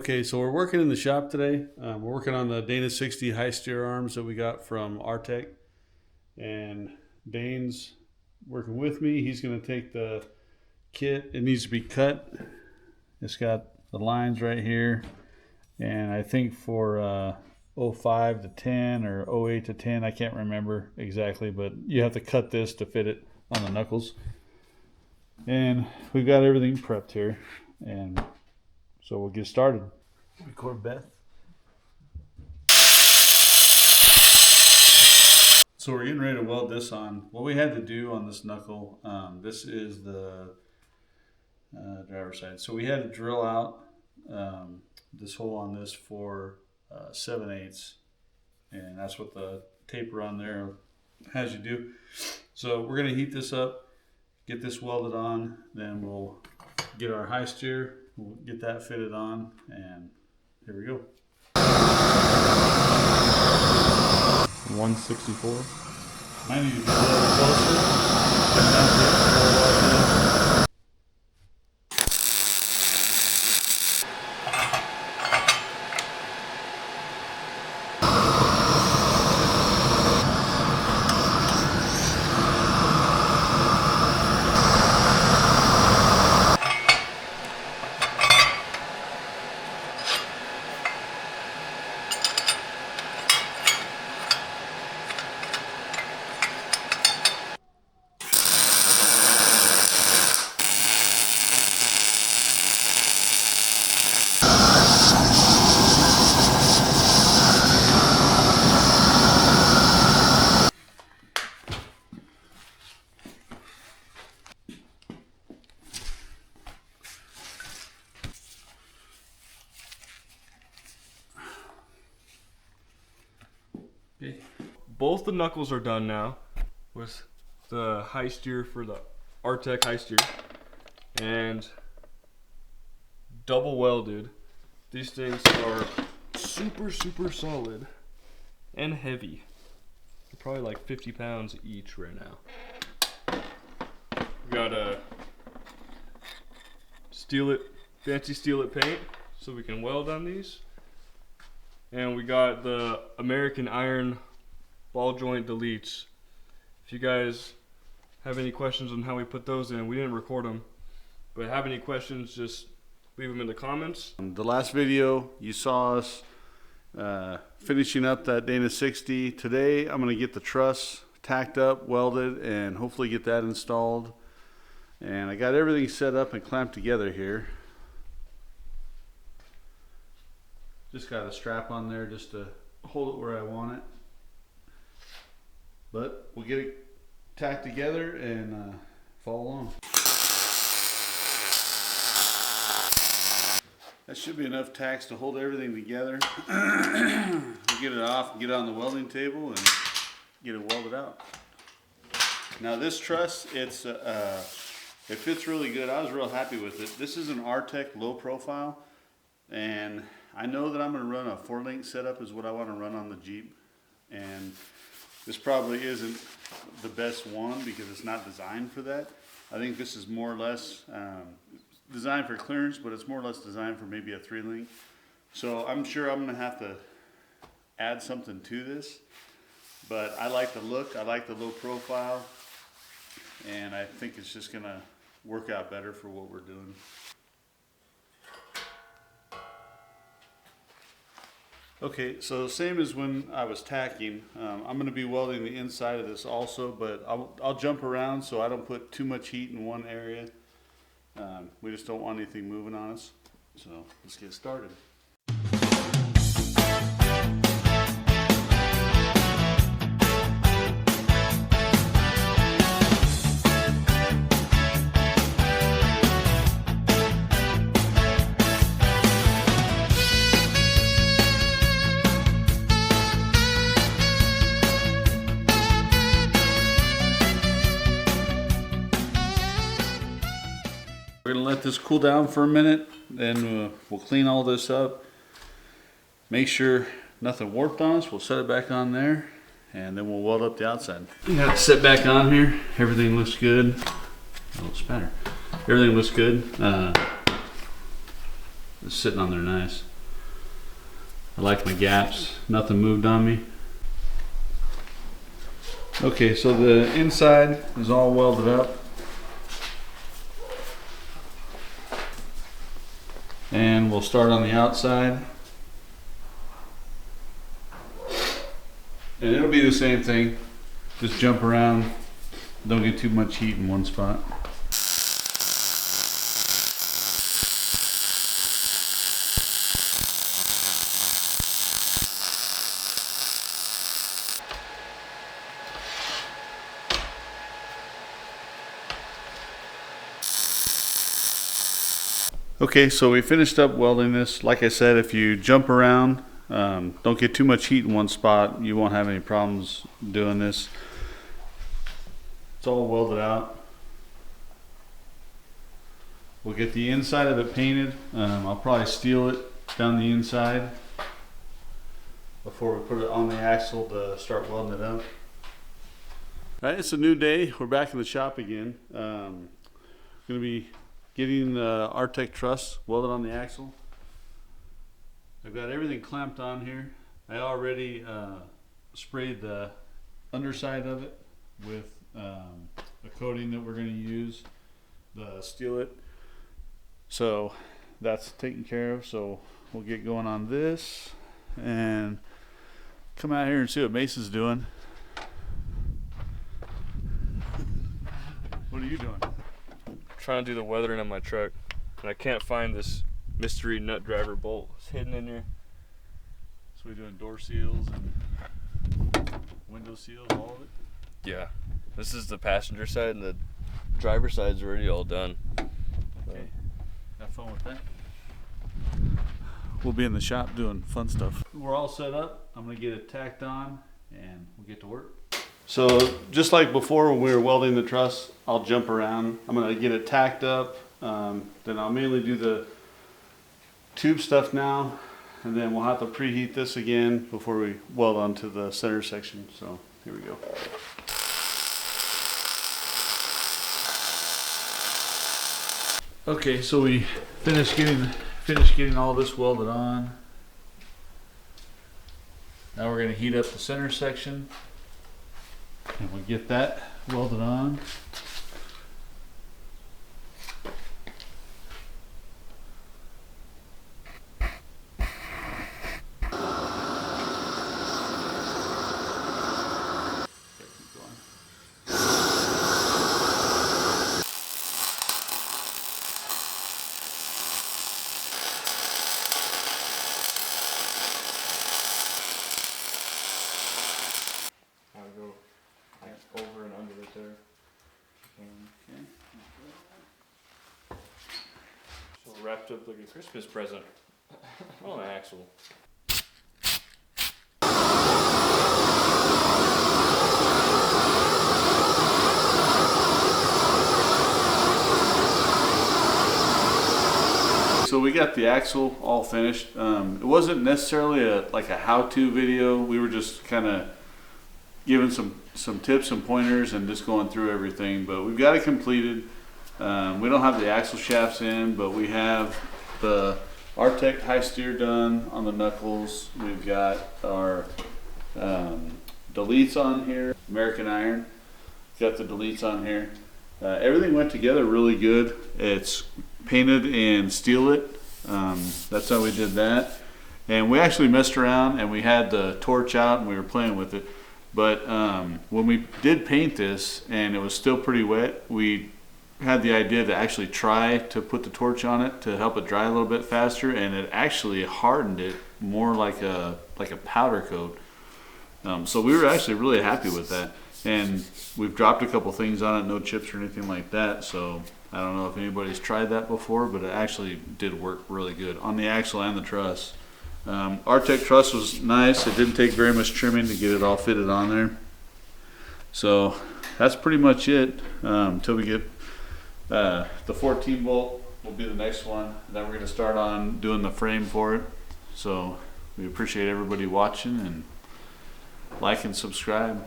Okay, so we're working in the shop today. We're working on the Dana 60 high steer arms that we got from Artec. And Dane's working with me. He's going to take the kit. It needs to be cut. It's got the lines right here. And I think for 05 to 10 or 08 to 10, I can't remember exactly, but you have to cut this to fit it on the knuckles. And we've got everything prepped here. And so we'll get started. Record Beth. So we're getting ready to weld this on. What we had to do on this knuckle, this is the driver's side. So we had to drill out this hole on this for 7/8, and that's what the taper on there has you do. So we're gonna heat this up, get this welded on, then we'll get our high steer, we'll get that fitted on, and here we go. 164. Might need to be a little closer. Okay. Both the knuckles are done now with the high steer for the Artec high steer and double welded. These things are super solid and heavy. They're probably like 50 pounds each right now. We got a fancy steel it paint so we can weld on these. And we got the American iron ball joint deletes. If you guys have any questions on how we put those in, we didn't record them, but have any questions, just leave them in the comments. The last video you saw us finishing up that Dana 60. Today I'm going to get the truss tacked up, welded, and hopefully get that installed. And I got everything set up and clamped together here. Just got a strap on there just to hold it where I want it. But we'll get it tacked together and follow along. That should be enough tacks to hold everything together. We'll get it off and get it on the welding table and get it welded out. Now this truss, it fits really good. I was real happy with it. This is an Artec low profile, and I know that I'm going to run a 4-link setup is what I want to run on the Jeep, and this probably isn't the best one because it's not designed for that. I think this is more or less designed for clearance, but it's more or less designed for maybe a 3-link. So I'm sure I'm going to have to add something to this, but I like the look, I like the low profile, and I think it's just going to work out better for what we're doing. Okay, so same as when I was tacking, I'm going to be welding the inside of this also, but I'll jump around so I don't put too much heat in one area. We just don't want anything moving on us, so let's get started. We're going to let this cool down for a minute, then we'll clean all this up, make sure nothing warped on us. We'll set it back on there, and then we'll weld up the outside. We got it set back on here. Everything looks good. A little spatter. Everything looks good. It's sitting on there nice. I like my gaps. Nothing moved on me. Okay, so the inside is all welded up. And we'll start on the outside. And it'll be the same thing. Just jump around. Don't get too much heat in one spot. Okay, so we finished up welding this. Like I said, if you jump around, don't get too much heat in one spot, you won't have any problems doing this. It's all welded out. We'll get the inside of it painted. I'll probably steel it down the inside before we put it on the axle to start welding it up. All right, it's a new day. We're back in the shop again. Gonna be getting the Artec truss welded on the axle. I've got everything clamped on here. I already sprayed the underside of it with a coating that we're going to use to steel it. So that's taken care of. So we'll get going on this and come out here and see what Mason's doing. What are you doing? Trying to do the weathering on my truck, and I can't find this mystery nut driver bolt. It's hidden in here. So we're doing door seals and window seals, all of it? Yeah. This is the passenger side, and the driver side's already all done. Okay. Have fun with that. We'll be in the shop doing fun stuff. We're all set up. I'm gonna get it tacked on and we'll get to work. So just like before when we were welding the truss, I'll jump around. I'm gonna get it tacked up. Then I'll mainly do the tube stuff now, and then we'll have to preheat this again before we weld onto the center section. So here we go. Okay, so we finished getting all this welded on. Now we're gonna heat up the center section. And we'll get that welded on. Over and under it there. Okay. So wrapped up like a Christmas present on an axle. So we got the axle all finished. It wasn't necessarily a how-to video. We were just kind of giving some tips and pointers and just going through everything, but we've got it completed. We don't have the axle shafts in, but we have the Artec high steer done on the knuckles. We've got our deletes on here, American iron. Got the deletes on here. Everything went together really good. It's painted and steel it. That's how we did that. And we actually messed around and we had the torch out and we were playing with it. But when we did paint this and it was still pretty wet, we had the idea to actually try to put the torch on it to help it dry a little bit faster, and it actually hardened it more like a powder coat. So we were actually really happy with that. And we've dropped a couple things on it, no chips or anything like that. So I don't know if anybody's tried that before, but it actually did work really good on the axle and the truss. Artec truss was nice. It didn't take very much trimming to get it all fitted on there. So that's pretty much it until we get the 14 bolt will be the next one. And then we're going to start on doing the frame for it. So we appreciate everybody watching, and like and subscribe.